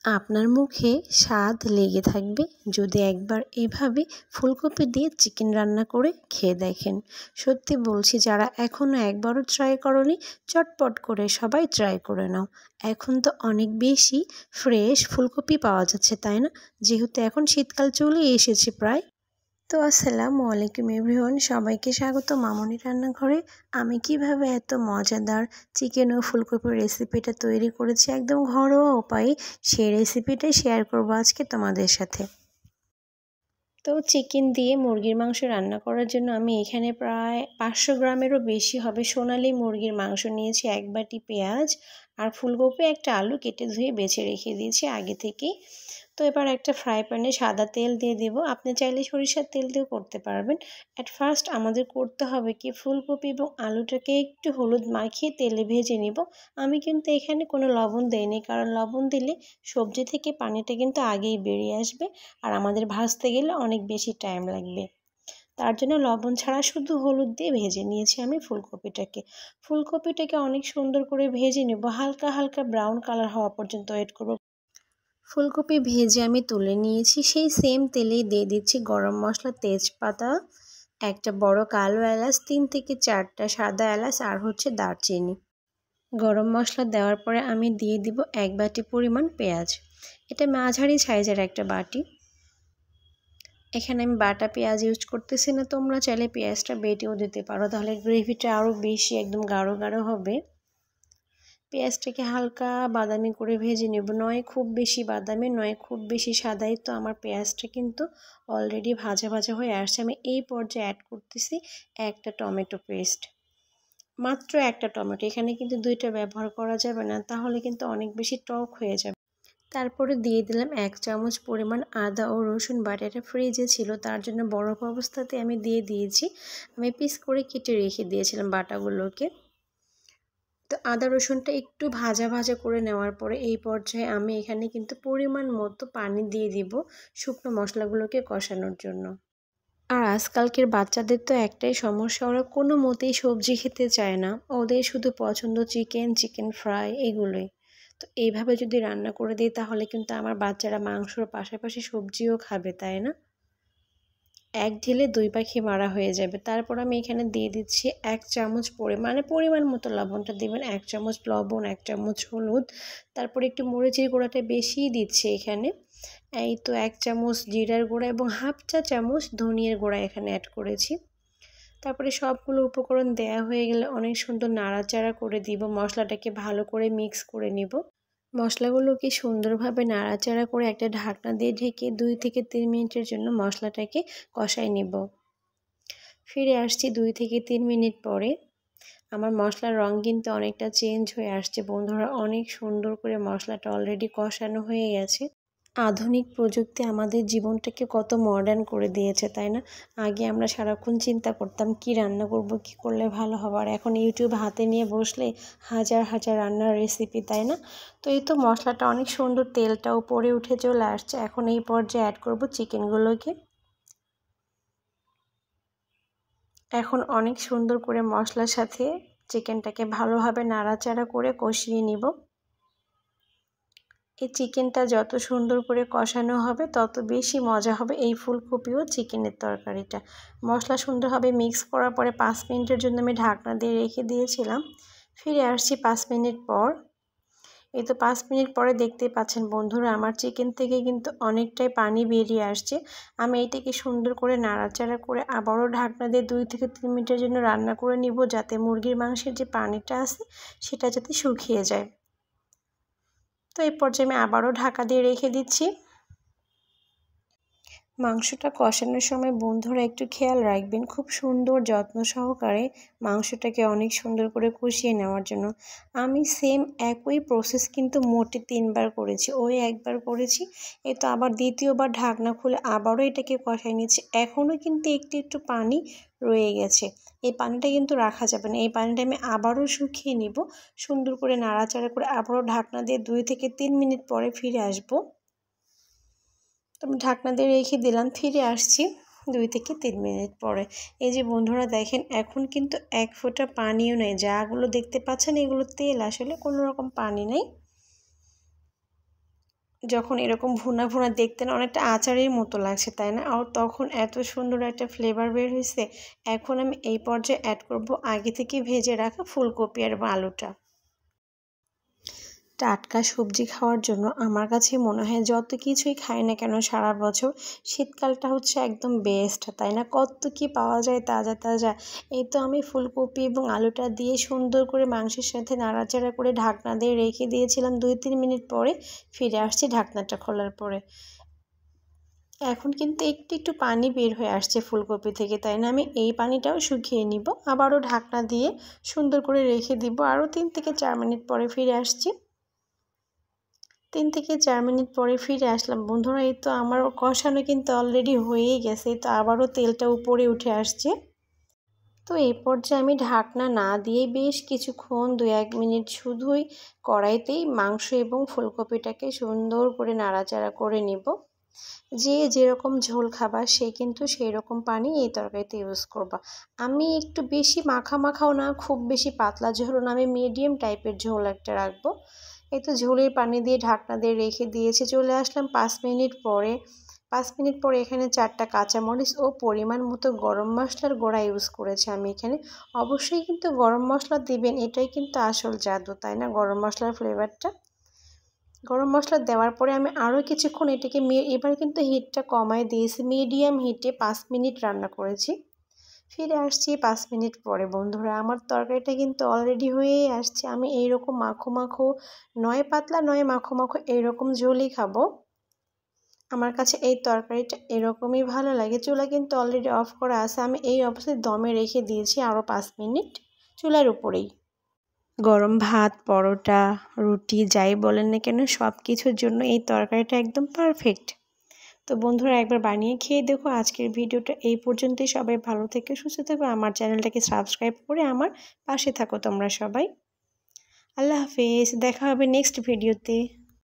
আপনার মুখে স্বাদ লেগে থাকবে যদি একবার এভাবে ফুলকপি দিয়ে চিকেন রান্না করে খেয়ে দেখেন। সত্যি বলছি, যারা এখনও একবারও ট্রাই করনি চটপট করে সবাই ট্রাই করে নাও। এখন তো অনেক বেশি ফ্রেশ ফুলকপি পাওয়া যাচ্ছে, তাই না? যেহেতু এখন শীতকাল চলে এসেছে প্রায়। তো আসসালামু আলাইকুম এভরিওয়ান, সবাইকে স্বাগত মামনি রান্নাঘরে। আমি কিভাবে এত মজাদার চিকেন ও ফুলকপির রেসিপিটা তৈরি করেছি একদম ঘরোয়া উপায়ে, সেই রেসিপিটাই শেয়ার করব আজকে তোমাদের সাথে। তো চিকেন দিয়ে মুরগির মাংস রান্না করার জন্য আমি এখানে প্রায় 500 গ্রামেরও বেশি হবে সোনালি মুরগির মাংস নিয়েছি, 1 বাটি পেঁয়াজ আর ফুলকপি, একটা আলু কেটে ধুয়ে বেছে রেখে দিয়েছি আগে থেকেই। তো এবার একটা ফ্রাই প্যানে সাদা তেল দিয়ে দেব। আপনি চাইলে সরিষার তেল দিয়েও করতে পারবেন। অ্যাট ফার্স্ট আমাদের করতে হবে কি, ফুলকপি এবং আলুটাকে একটু হলুদ মাখিয়ে তেলে ভেজে নিব। আমি কিন্তু এখানে কোনো লবণ দেইনি, কারণ লবণ দিলে সবজি থেকে পানিটা কিন্তু আগেই বেরিয়ে আসবে আর আমাদের ভাজতে গেলে অনেক বেশি টাইম লাগবে। তার জন্য লবণ ছাড়া শুধু হলুদ দিয়ে ভেজে নিয়েছি আমি ফুলকপিটাকে অনেক সুন্দর করে ভেজে নেব, হালকা হালকা ব্রাউন কালার হওয়া পর্যন্ত ওয়েট করব। ফুলকপি ভেজে আমি তুলে নিয়েছি। সেই সেম তেলেই দিয়ে দিচ্ছি গরম মশলা, তেজপাতা, একটা বড় কালো এলাচ, 3 থেকে 4টা সাদা এলাচ আর দারচিনি। গরম মশলা দেওয়ার পরে আমি দিয়ে দিব 1 বাটি পরিমাণ পেঁয়াজ। এটা মাঝারি সাইজের একটা বাটি। এখানে আমি বাটা পেঁয়াজ ইউজ করতেছি না, তোমরা চাইলে পেঁয়াজটা বেটেও দিতে পারো, তাহলে গ্রেভিটা আরও বেশি একদম গাঢ় গাঢ় হবে। পেঁয়াজটাকে হালকা বাদামি করে ভেজে নেব, নয় খুব বেশি বাদামি নয় খুব বেশি সাদাই। তো আমার পেঁয়াজটা কিন্তু অলরেডি ভাজা ভাজা হয়ে আসছে। আমি এই পর্যায়ে অ্যাড করতেছি একটা টমেটো পেস্ট, মাত্র একটা টমেটো, এখানে কিন্তু 2টা ব্যবহার করা যাবে না, তাহলে কিন্তু অনেক বেশি টক হয়ে যাবে। তারপরে দিয়ে দিলাম 1 চামচ পরিমাণ আদা ও রসুন বাটা। এটা ফ্রিজে ছিল, তার জন্য বরফ অবস্থাতে আমি দিয়ে দিয়েছি। আমি পিস করে কেটে রেখে দিয়েছিলাম বাটাগুলোকে। তো আদা রসুনটা একটু ভাজা ভাজা করে নেওয়ার পরে এই পর্যায়ে আমি এখানে কিন্তু পরিমাণ মতো পানি দিয়ে দিব শুকনো মশলাগুলোকে কষানোর জন্য। আর আজকালকের বাচ্চাদের তো একটাই সমস্যা, ওরা কোনো মতেই সবজি খেতে চায় না, ওদের শুধু পছন্দ চিকেন ফ্রাই এগুলোই। তো এইভাবে যদি রান্না করে দিই তাহলে কিন্তু আমার বাচ্চারা মাংসর পাশাপাশি সবজিও খাবে, তাই না? এক ঢিলে 2 পাখি মারা হয়ে যাবে। তারপর আমি এখানে দিয়ে দিচ্ছি 1 চামচ পরিমাণ মতো লবণটা দিবেন, 1 চামচ লবণ, 1 চামচ হলুদ, তারপর একটু মরিচের গুঁড়াটা বেশিই দিচ্ছি এখানে। এই তো 1 চামচ জিরার গুঁড়া এবং হাফ চা চামচ ধনিয়ার গুঁড়া এখানে অ্যাড করেছি। তারপরে সবগুলো উপকরণ দেয়া হয়ে গেলে অনেক সুন্দর নাড়াচাড়া করে দিব, মশলাটাকে ভালো করে মিক্স করে নিব। মশলাগুলোকে সুন্দরভাবে নাড়াচাড়া করে একটা ঢাকনা দিয়ে ঢেকে 2 থেকে 3 মিনিটের জন্য মশলাটাকে কষাই নেব। ফিরে আসছি 2 থেকে 3 মিনিট পরে। আমার মশলার রং কিন্তু অনেকটা চেঞ্জ হয়ে আসছে বন্ধুরা, অনেক সুন্দর করে মশলাটা অলরেডি কষানো হয়ে গেছে। আধুনিক প্রযুক্তি আমাদের জীবনটাকে কত মডার্ন করে দিয়েছে, তাই না? আগে আমরা সারাক্ষণ চিন্তা করতাম কি রান্না করব, কি করলে ভালো হবে, আর এখন ইউটিউব হাতে নিয়ে বসলে হাজার হাজার রান্নার রেসিপি, তাই না? তো এই তো মশলাটা অনেক সুন্দর, তেলটা উপরে উঠে চলে আসছে। এখন এই পর্যায়ে অ্যাড করব চিকেনগুলোকে। এখন অনেক সুন্দর করে মশলার সাথে চিকেনটাকে ভালোভাবে নাড়াচাড়া করে কষিয়ে নিব। এই চিকেনটা যত সুন্দর করে কষানো হবে তত বেশি মজা হবে এই ফুলকপি ও চিকেনের তরকারিটা। মশলা সুন্দরভাবে মিক্স করার পরে 5 মিনিটের জন্য আমি ঢাকনা দিয়ে রেখে দিয়েছিলাম। ফিরে আসছি 5 মিনিট পর। এই তো 5 মিনিট পরে দেখতেই পাচ্ছেন বন্ধুরা, আমার চিকেন থেকে কিন্তু অনেকটাই পানি বেরিয়ে আসছে। আমি এইটাকে সুন্দর করে নাড়াচাড়া করে আবারও ঢাকনা দিয়ে 2 থেকে 3 মিনিটের জন্য রান্না করে নিব, যাতে মুরগির মাংসের যে পানিটা আছে সেটা যাতে শুকিয়ে যায়। তো এই পর্যায়ে আমি আবারও ঢাকা দিয়ে রেখে দিচ্ছি। মাংসটা কষানোর সময় বন্ধুরা একটু খেয়াল রাখবেন, খুব সুন্দর যত্ন সহকারে মাংসটাকে অনেক সুন্দর করে কষিয়ে নেওয়ার জন্য। আমি সেম একই প্রসেস কিন্তু মোটে 3 বার করেছি, ওই একবার করেছি। এই তো আবার দ্বিতীয়বার ঢাকনা খুলে আবারও এটাকে কষাই নিচ্ছি। এখনও কিন্তু একটু একটু পানি রয়ে গেছে, এই পানিটা কিন্তু রাখা যাবে না, এই পানিটা আমি আবারও শুকিয়ে নিব। সুন্দর করে নাড়াচাড়া করে আবারও ঢাকনা দিয়ে 2 থেকে 3 মিনিট পরে ফিরে আসবো। তো আমি ঢাকনা দিয়ে রেখে দিলাম, ফিরে আসছি 2 থেকে 3 মিনিট পরে। এই যে বন্ধুরা দেখেন, এখন কিন্তু 1 ফোঁটা পানিও নেই, যাগুলো দেখতে পাচ্ছেন এগুলো তেল, আসলে কোনো রকম পানি নেই। যখন এরকম ভুনা ভুনা দেখতে না অনেকটা আচারের মতো লাগছে, তাই না? আর তখন এত সুন্দর একটা ফ্লেভার বের হয়েছে। এখন আমি এই পর্যায়ে অ্যাড করব আগে থেকে ভেজে রাখা ফুলকপি আর আলুটা। টাটকা সবজি খাওয়ার জন্য আমার কাছে মনে হয় যত কিছুই খাই না কেন সারা বছর, শীতকালটা হচ্ছে একদম বেস্ট, তাই না? কত কি পাওয়া যায় তাজা তাজা। এই তো আমি ফুলকপি এবং আলুটা দিয়ে সুন্দর করে মাংসের সাথে নাড়াচাড়া করে ঢাকনা দিয়ে রেখে দিয়েছিলাম 2-3 মিনিট পরে ফিরে আসছি ঢাকনাটা খোলার পরে। এখন কিন্তু একটু একটু পানি বের হয়ে আসছে ফুলকপি থেকে, তাই না? আমি এই পানিটাও শুকিয়ে নিব, আবারও ঢাকনা দিয়ে সুন্দর করে রেখে দিব। আরও 3 থেকে 4 মিনিট পরে ফিরে আসছি। 3 থেকে 4 মিনিট পরে ফিরে আসলাম বন্ধুরা। এই তো আমার কষানো কিন্তু অলরেডি হয়েই গেছে। তো আবারও তেলটা উপরে উঠে আসছে। তো এই পর্যায়ে আমি ঢাকনা না দিয়ে বেশ কিছুক্ষণ 2-1 মিনিট শুধুই কড়াইতেই মাংস এবং ফুলকপিটাকে সুন্দর করে নাড়াচাড়া করে নিব। যে যেরকম ঝোল খাবার সে কিন্তু সেই রকম পানি এই তরকারিতে ইউজ করবা। আমি একটু বেশি মাখা মাখাও না, খুব বেশি পাতলা ঝোলও না, আমি মিডিয়াম টাইপের ঝোল একটা রাখবো। এই তো ঝোলের পানি দিয়ে ঢাকনা দিয়ে রেখে দিয়েছি। চলে আসলাম 5 মিনিট পরে। 5 মিনিট পরে এখানে 4টা কাঁচামরিচ ও পরিমাণ মতো গরম মশলার গুঁড়া ইউজ করেছি আমি এখানে। অবশ্যই কিন্তু গরম মশলা দিবেন, এটাই কিন্তু আসল জাদু, তাই না? গরম মশলার ফ্লেভারটা। গরম মশলা দেওয়ার পরে আমি আরও কিছুক্ষণ এটাকে এবার কিন্তু হিটটা কমায় দিয়েছি, মিডিয়াম হিটে 5 মিনিট রান্না করেছি। ফিরে আসছি 5 মিনিট পরে বন্ধুরা। আমার তরকারিটা কিন্তু অলরেডি হয়েই আসছে। আমি এইরকম মাখো মাখো, নয় পাতলা নয় মাখো মাখো, এইরকম ঝোলই খাবো। আমার কাছে এই তরকারিটা এরকমই ভালো লাগে। চুলা কিন্তু অলরেডি অফ করা আছে। আমি এই অবস্থায় দমে রেখে দিয়েছি আরও 5 মিনিট চুলার উপরেই। গরম ভাত, পরোটা, রুটি যাই বলেন না কেন সব কিছুর জন্য এই তরকারিটা একদম পারফেক্ট। তো বন্ধুরা একবার বানিয়ে খেয়ে দেখো। আজকের ভিডিওটা এই পর্যন্তই। সবাই ভালো থেকো, সুস্থ থেকো। আমার চ্যানেলটাকে সাবস্ক্রাইব করে আমার পাশে থাকো তোমরা সবাই। আল্লাহ হাফেজ, দেখা হবে নেক্সট ভিডিওতে।